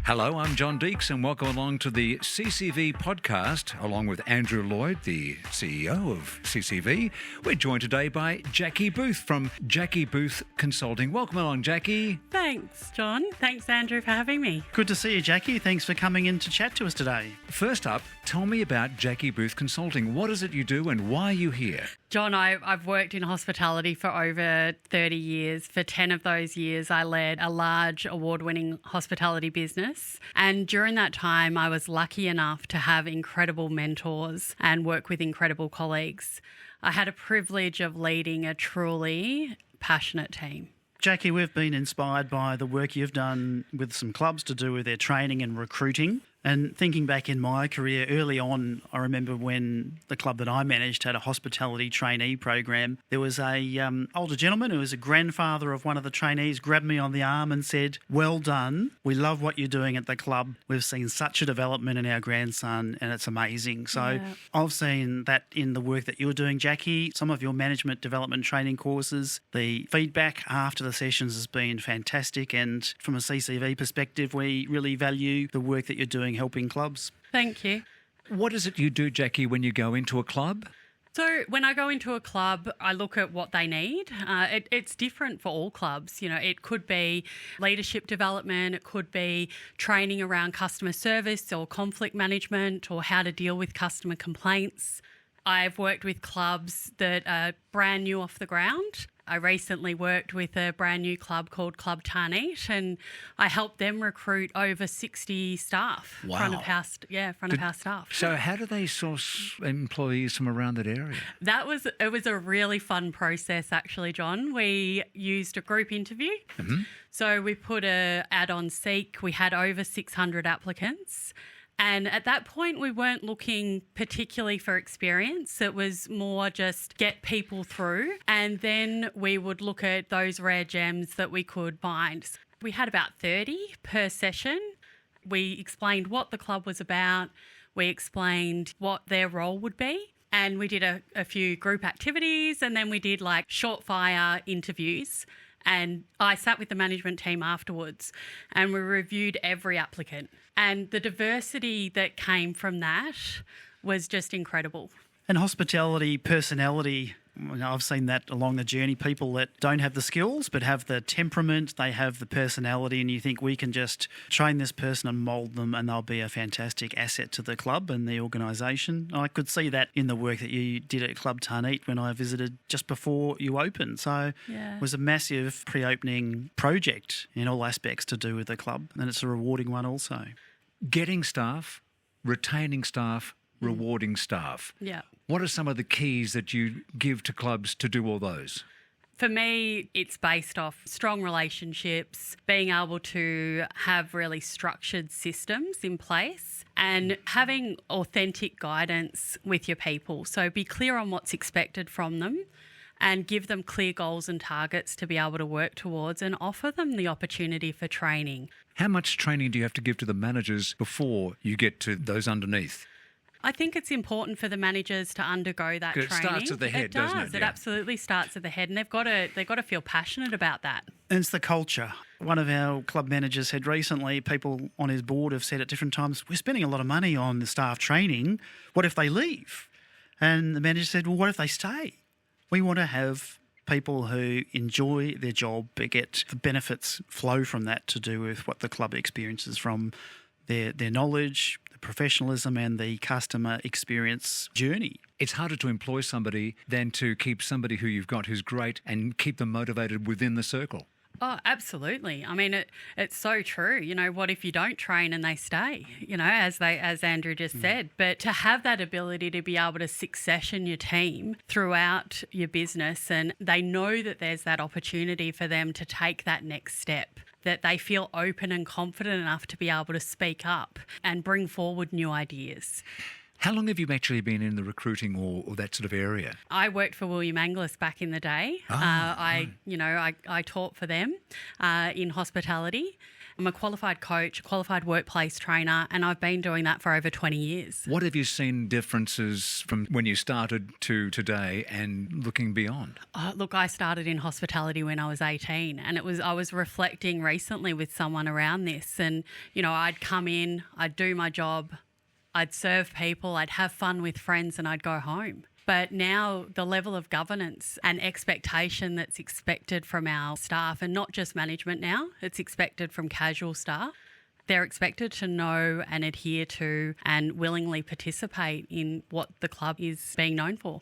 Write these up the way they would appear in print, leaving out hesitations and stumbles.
Hello, I'm John Deeks and welcome along to the CCV podcast along with Andrew Lloyd, the CEO of CCV. We're joined today by Jackie Booth from Jackie Booth Consulting. Welcome along, Jackie. Thanks, John. Thanks, Andrew, for having me. Good to see you, Jackie. Thanks for coming in to chat to us today. First up, tell me about Jackie Booth Consulting. What is it you do and why are you here? John, I've worked in hospitality for over 30 years. For 10 of those years, I led a large award-winning hospitality business. And during that time, I was lucky enough to have incredible mentors and work with incredible colleagues. I had a privilege of leading a truly passionate team. Jackie, we've been inspired by the work you've done with some clubs to do with their training and recruiting. And thinking back in my career early on, I remember when the club that I managed had a hospitality trainee program. There was a older gentleman who was a grandfather of one of the trainees, grabbed me on the arm and said, "Well done. We love what you're doing at the club. We've seen such a development in our grandson and it's amazing." So I've seen that in the work that you're doing, Jackie, some of your management development training courses. The feedback after the sessions has been fantastic. And from a CCV perspective, we really value the work that you're doing helping clubs. Thank you. What is it you do, Jackie, when you go into a club? So when I go into a club, I look at what they need. It's different for all clubs. You know, it could be leadership development, it could be training around customer service or conflict management or how to deal with customer complaints. I've worked with clubs that are brand new off the ground. I recently worked with a brand new club called Club Tarneet, and I helped them recruit over 60 staff, Wow. front of house staff. So how do they source employees from around that area? It was a really fun process, actually, John. We used a group interview. Mm-hmm. So we put an ad on Seek. We had over 600 applicants. And at that point, we weren't looking particularly for experience. It was more just get people through. And then we would look at those rare gems that we could find. We had about 30 per session. We explained what the club was about. We explained what their role would be. And we did a few group activities. And then we did like short fire interviews. And I sat with the management team afterwards and we reviewed every applicant. And the diversity that came from that was just incredible. And hospitality, personality, I've seen that along the journey. People that don't have the skills but have the temperament, they have the personality, and you think we can just train this person and mould them and they'll be a fantastic asset to the club and the organisation. I could see that in the work that you did at Club Tarneet when I visited just before you opened. So it was a massive pre-opening project in all aspects to do with the club, and it's a rewarding one also. Getting staff, retaining staff, rewarding staff. Yeah. What are some of the keys that you give to clubs to do all those? For me, it's based off strong relationships, being able to have really structured systems in place and having authentic guidance with your people. So be clear on what's expected from them and give them clear goals and targets to be able to work towards and offer them the opportunity for training. How much training do you have to give to the managers before you get to those underneath? I think it's important for the managers to undergo that training. It starts at the head, doesn't it? It absolutely starts at the head, and they've got to feel passionate about that. And it's the culture. One of our club managers said recently, people on his board have said at different times, we're spending a lot of money on the staff training. What if they leave? And the manager said, well, what if they stay? We want to have people who enjoy their job but get the benefits flow from that to do with what the club experiences from their knowledge, the professionalism and the customer experience journey. It's harder to employ somebody than to keep somebody who you've got who's great and keep them motivated within the circle. Oh, absolutely. I mean, it's so true. You know, what if you don't train and they stay, you know, as Andrew just said. But to have that ability to be able to succession your team throughout your business, and they know that there's that opportunity for them to take that next step, that they feel open and confident enough to be able to speak up and bring forward new ideas. How long have you actually been in the recruiting or that sort of area? I worked for William Angliss back in the day. I taught for them in hospitality. I'm a qualified coach, qualified workplace trainer, and I've been doing that for over 20 years. What have you seen differences from when you started to today and looking beyond? Look, I started in hospitality when I was 18, and I was reflecting recently with someone around this, and I'd come in, I'd do my job, I'd serve people, I'd have fun with friends, and I'd go home. But now the level of governance and expectation that's expected from our staff, and not just management now, it's expected from casual staff. They're expected to know and adhere to and willingly participate in what the club is being known for.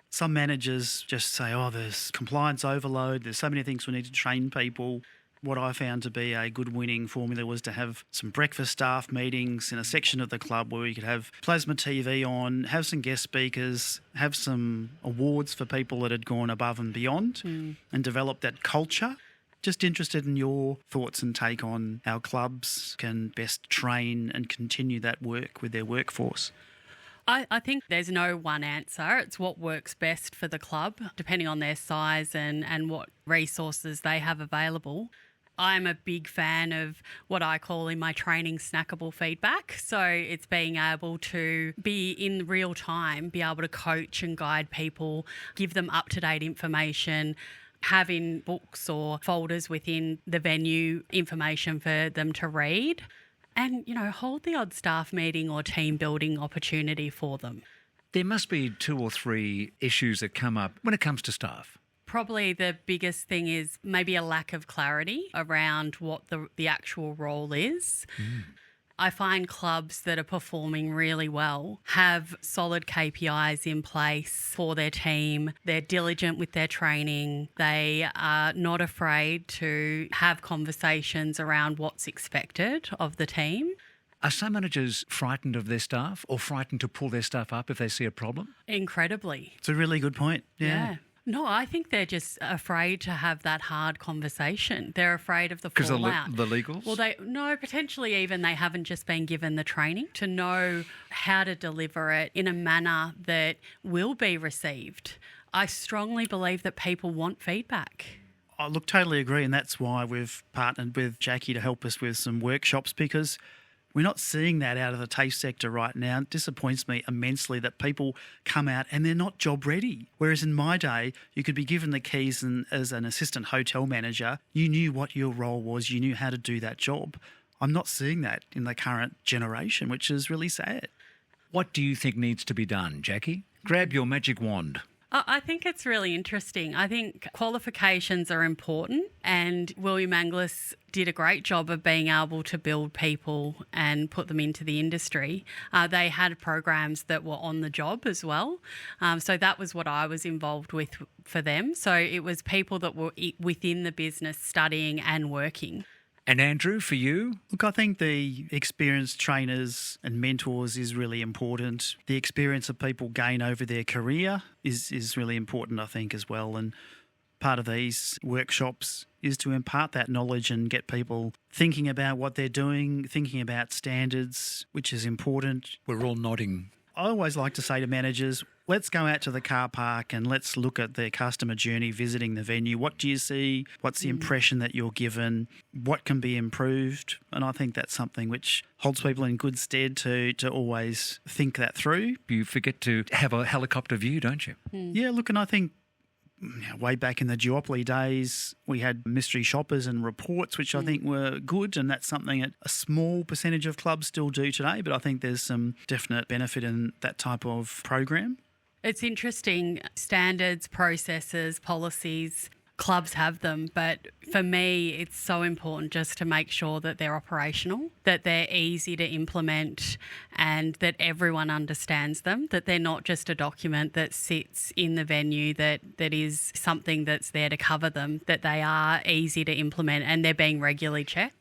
Some managers just say, there's compliance overload, there's so many things we need to train people. What I found to be a good winning formula was to have some breakfast staff meetings in a section of the club where we could have plasma TV on, have some guest speakers, have some awards for people that had gone above and beyond and develop that culture. Just interested in your thoughts and take on how clubs can best train and continue that work with their workforce. I think there's no one answer. It's what works best for the club, depending on their size and what resources they have available. I'm a big fan of what I call in my training snackable feedback. So it's being able to be in real time, be able to coach and guide people, give them up-to-date information, have in books or folders within the venue information for them to read, and, hold the odd staff meeting or team building opportunity for them. There must be 2 or 3 issues that come up when it comes to staff. Probably the biggest thing is maybe a lack of clarity around what the actual role is. I find clubs that are performing really well have solid KPIs in place for their team. They're diligent with their training. They are not afraid to have conversations around what's expected of the team. Are some managers frightened of their staff or frightened to pull their staff up if they see a problem? Incredibly. It's a really good point. Yeah. No, I think they're just afraid to have that hard conversation. They're afraid of the fallout. Because the legals? Well, potentially even they haven't just been given the training to know how to deliver it in a manner that will be received. I strongly believe that people want feedback. I totally agree, and that's why we've partnered with Jackie to help us with some workshops, because we're not seeing that out of the TAFE sector right now. It disappoints me immensely that people come out and they're not job ready. Whereas in my day, you could be given the keys and as an assistant hotel manager, you knew what your role was, you knew how to do that job. I'm not seeing that in the current generation, which is really sad. What do you think needs to be done, Jackie? Grab your magic wand. I think it's really interesting. I think qualifications are important, and William Angliss did a great job of being able to build people and put them into the industry. They had programs that were on the job as well. So that was what I was involved with for them. So it was people that were within the business studying and working. And Andrew, for you? Look, I think the experienced trainers and mentors is really important. The experience that people gain over their career is really important, I think, as well. And part of these workshops is to impart that knowledge and get people thinking about what they're doing, thinking about standards, which is important. We're all nodding. I always like to say to managers, let's go out to the car park and let's look at their customer journey visiting the venue. What do you see? What's the impression that you're given? What can be improved? And I think that's something which holds people in good stead to always think that through. You forget to have a helicopter view, don't you? Yeah, look, and I think way back in the duopoly days, we had mystery shoppers and reports, which I think were good, and that's something that a small percentage of clubs still do today, but I think there's some definite benefit in that type of program. It's interesting, standards, processes, policies, clubs have them, but for me, it's so important just to make sure that they're operational, that they're easy to implement, and that everyone understands them, that they're not just a document that sits in the venue that is something that's there to cover them, that they are easy to implement and they're being regularly checked.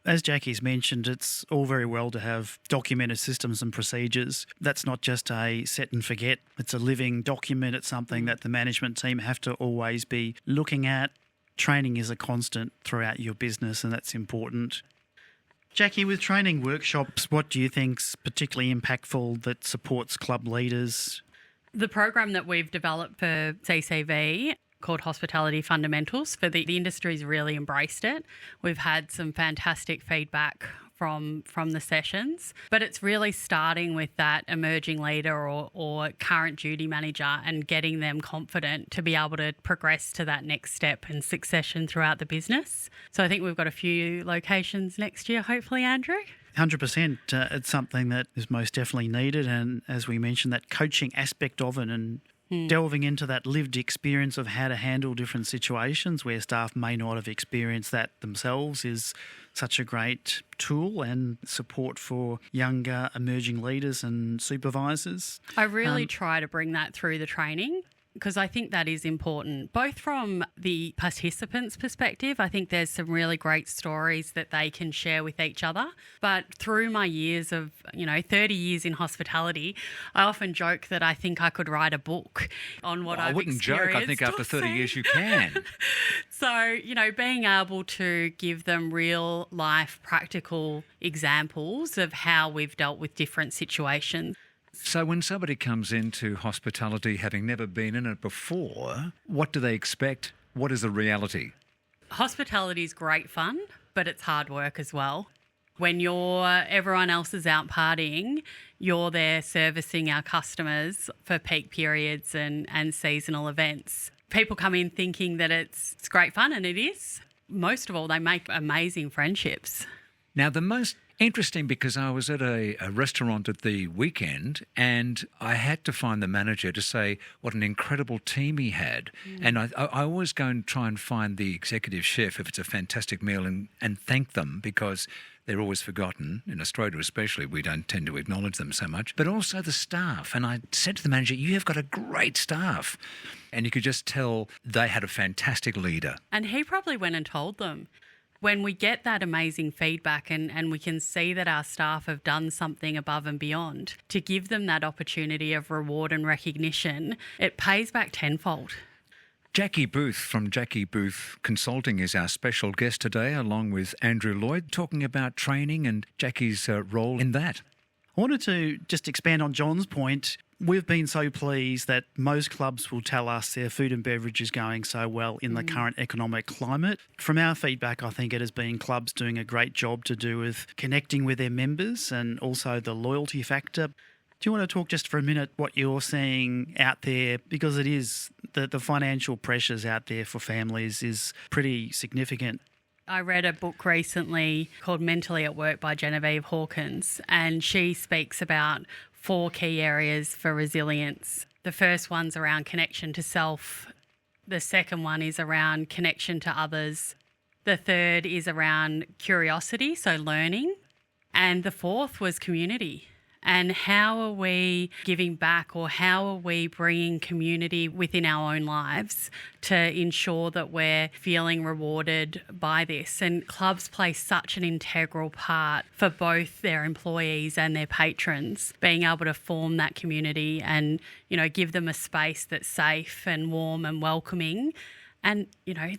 As Jackie's mentioned, it's all very well to have documented systems and procedures. That's not just a set and forget. It's a living document. It's something that the management team have to always be looking at. Training is a constant throughout your business, and that's important. Jackie, with training workshops, what do you think's particularly impactful that supports club leaders? The program that we've developed for CCV called Hospitality Fundamentals, for the industry's really embraced it. We've had some fantastic feedback from the sessions, but it's really starting with that emerging leader or current duty manager and getting them confident to be able to progress to that next step and succession throughout the business. So I think we've got a few locations next year, hopefully, Andrew. 100%. It's something that is most definitely needed. And as we mentioned, that coaching aspect of it and delving into that lived experience of how to handle different situations where staff may not have experienced that themselves is such a great tool and support for younger emerging leaders and supervisors. I really try to bring that through the training, because I think that is important, both from the participants' perspective. I think there's some really great stories that they can share with each other. But through my years of, 30 years in hospitality, I often joke that I think I could write a book on what I've experienced. I wouldn't joke. I think after 30 years you can. So, being able to give them real life practical examples of how we've dealt with different situations. So when somebody comes into hospitality having never been in it before, what do they expect? What is the reality? Hospitality is great fun, but it's hard work as well. When everyone else is out partying, you're there servicing our customers for peak periods and seasonal events. People come in thinking that it's great fun, and it is. Most of all, they make amazing friendships. Now, the most interesting, because I was at a restaurant at the weekend and I had to find the manager to say what an incredible team he had. And I always go and try and find the executive chef if it's a fantastic meal and thank them, because they're always forgotten. In Australia especially, we don't tend to acknowledge them so much. But also the staff. And I said to the manager, you have got a great staff. And you could just tell they had a fantastic leader. And he probably went and told them. When we get that amazing feedback and we can see that our staff have done something above and beyond, to give them that opportunity of reward and recognition, it pays back tenfold. Jackie Booth from Jackie Booth Consulting is our special guest today, along with Andrew Lloyd, talking about training and Jackie's role in that. I wanted to just expand on John's point. We've been so pleased that most clubs will tell us their food and beverage is going so well in the current economic climate. From our feedback, I think it has been clubs doing a great job to do with connecting with their members and also the loyalty factor. Do you want to talk just for a minute what you're seeing out there? Because it is the financial pressures out there for families is pretty significant. I read a book recently called Mentally at Work by Genevieve Hawkins, and she speaks about 4 key areas for resilience. The first one's around connection to self. The second one is around connection to others. The third is around curiosity, so learning. And the fourth was community. And how are we giving back, or how are we bringing community within our own lives to ensure that we're feeling rewarded by this? And clubs play such an integral part for both their employees and their patrons, being able to form that community and, give them a space that's safe and warm and welcoming. And,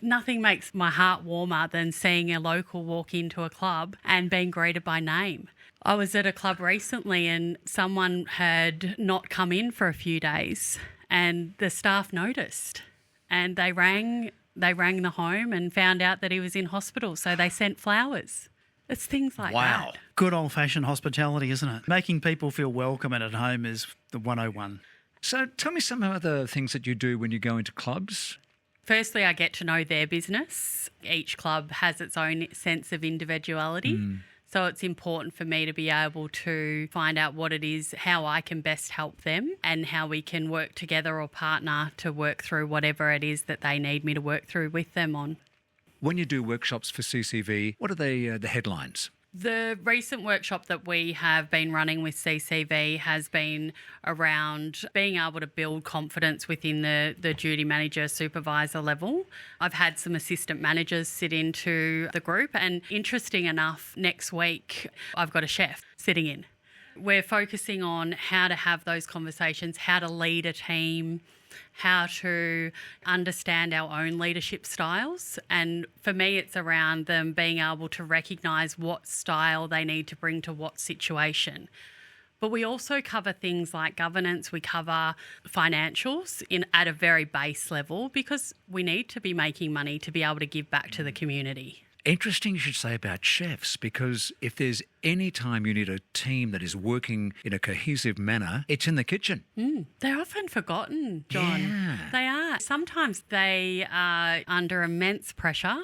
nothing makes my heart warmer than seeing a local walk into a club and being greeted by name. I was at a club recently and someone had not come in for a few days, and the staff noticed, and they rang the home and found out that he was in hospital, so they sent flowers. It's things like Wow. that. Good old-fashioned hospitality, isn't it? Making people feel welcome and at home is the 101. So tell me some other things that you do when you go into clubs. Firstly, I get to know their business. Each club has its own sense of individuality. So it's important for me to be able to find out what it is, how I can best help them, and how we can work together or partner to work through whatever it is that they need me to work through with them on. When you do workshops for CCV, what are the headlines? The recent workshop that we have been running with CCV has been around being able to build confidence within the duty manager supervisor level. I've had some assistant managers sit into the group, and interesting enough, next week I've got a chef sitting in. We're focusing on how to have those conversations, how to lead a team, how to understand our own leadership styles. And for me, it's around them being able to recognise what style they need to bring to what situation. But we also cover things like governance, we cover financials at a very base level, because we need to be making money to be able to give back to the community. Interesting you should say about chefs, because if there's any time you need a team that is working in a cohesive manner, it's in the kitchen. They're often forgotten, John. Yeah. They are. Sometimes they are under immense pressure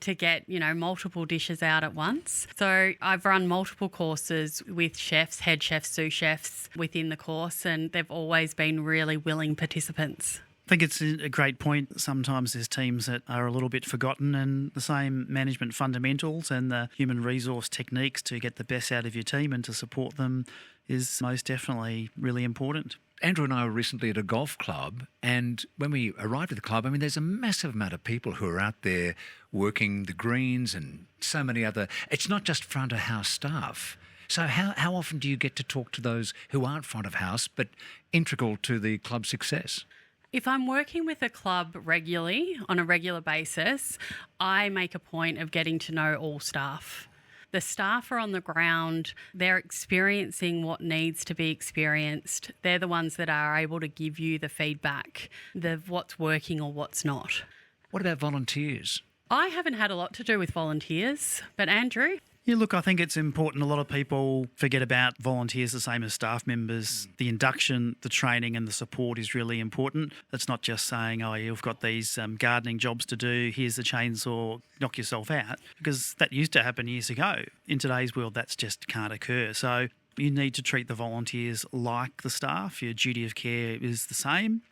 to get, multiple dishes out at once. So I've run multiple courses with chefs, head chefs, sous chefs within the course, and they've always been really willing participants. I think it's a great point. Sometimes there's teams that are a little bit forgotten, and the same management fundamentals and the human resource techniques to get the best out of your team and to support them is most definitely really important. Andrew and I were recently at a golf club, and when we arrived at the club, there's a massive amount of people who are out there working the greens and so many other... It's not just front of house staff. So how often do you get to talk to those who aren't front of house but integral to the club's success? If I'm working with a club regularly, on a regular basis, I make a point of getting to know all staff. The staff are on the ground, they're experiencing what needs to be experienced. They're the ones that are able to give you the feedback, what's working or what's not. What about volunteers? I haven't had a lot to do with volunteers, but Andrew? Yeah, look, I think it's important. A lot of people forget about volunteers the same as staff members. The induction, the training and the support is really important. It's not just saying, oh, you've got these gardening jobs to do, here's the chainsaw, knock yourself out, because that used to happen years ago. In today's world, that just can't occur. So you need to treat the volunteers like the staff. Your duty of care is the same.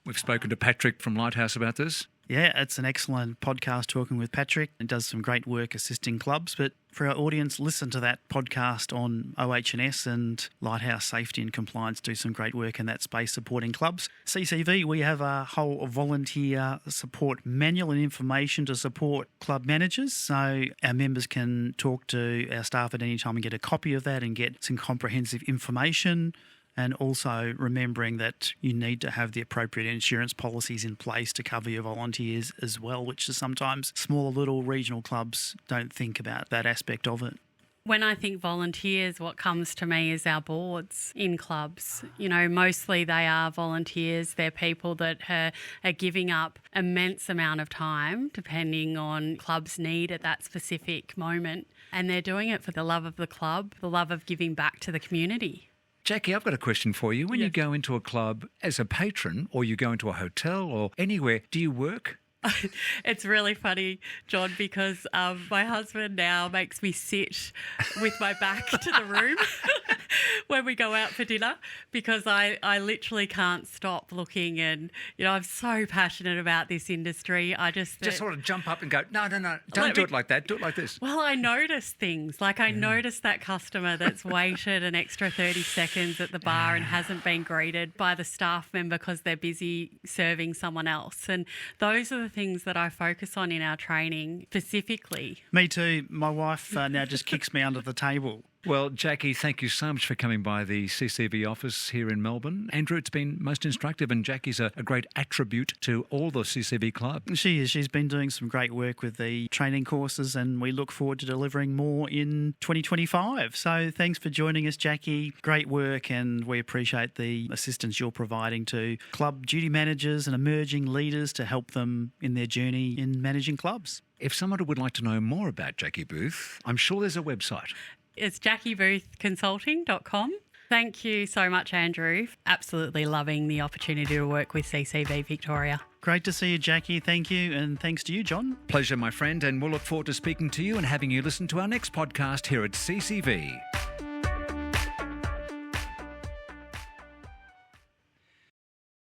We've spoken to Patrick from Lighthouse about this. Yeah, it's an excellent podcast talking with Patrick. He does some great work assisting clubs. But for our audience, listen to that podcast on OH&S, and Lighthouse Safety and Compliance do some great work in that space supporting clubs. CCV, we have a whole volunteer support manual and information to support club managers. So our members can talk to our staff at any time and get a copy of that and get some comprehensive information. And also remembering that you need to have the appropriate insurance policies in place to cover your volunteers as well, which is sometimes smaller little regional clubs don't think about that aspect of it. When I think volunteers, what comes to me is our boards in clubs. Mostly they are volunteers. They're people that are giving up immense amount of time, depending on club's need at that specific moment. And they're doing it for the love of the club, the love of giving back to the community. Jackie, I've got a question for you. When you go into a club as a patron, or you go into a hotel or anywhere, do you work? It's really funny, John, because my husband now makes me sit with my back to the room when we go out for dinner, because I literally can't stop looking, and I'm so passionate about this industry. I just sort of jump up and go, no, don't do it like that, do it like this. Well, I notice things. Like I notice that customer that's waited an extra 30 seconds at the bar and hasn't been greeted by the staff member because they're busy serving someone else. And those are the things that I focus on in our training specifically. Me too. My wife now just kicks me under the table. Well, Jackie, thank you so much for coming by the CCV office here in Melbourne. Andrew, it's been most instructive, and Jackie's a great attribute to all the CCV club. She is. She's been doing some great work with the training courses, and we look forward to delivering more in 2025. So thanks for joining us, Jackie. Great work, and we appreciate the assistance you're providing to club duty managers and emerging leaders to help them in their journey in managing clubs. If someone would like to know more about Jackie Booth, I'm sure there's a website. It's jackieboothconsulting.com. Thank you so much, Andrew. Absolutely loving the opportunity to work with CCV Victoria. Great to see you, Jackie. Thank you. And thanks to you, John. Pleasure, my friend. And we'll look forward to speaking to you and having you listen to our next podcast here at CCV.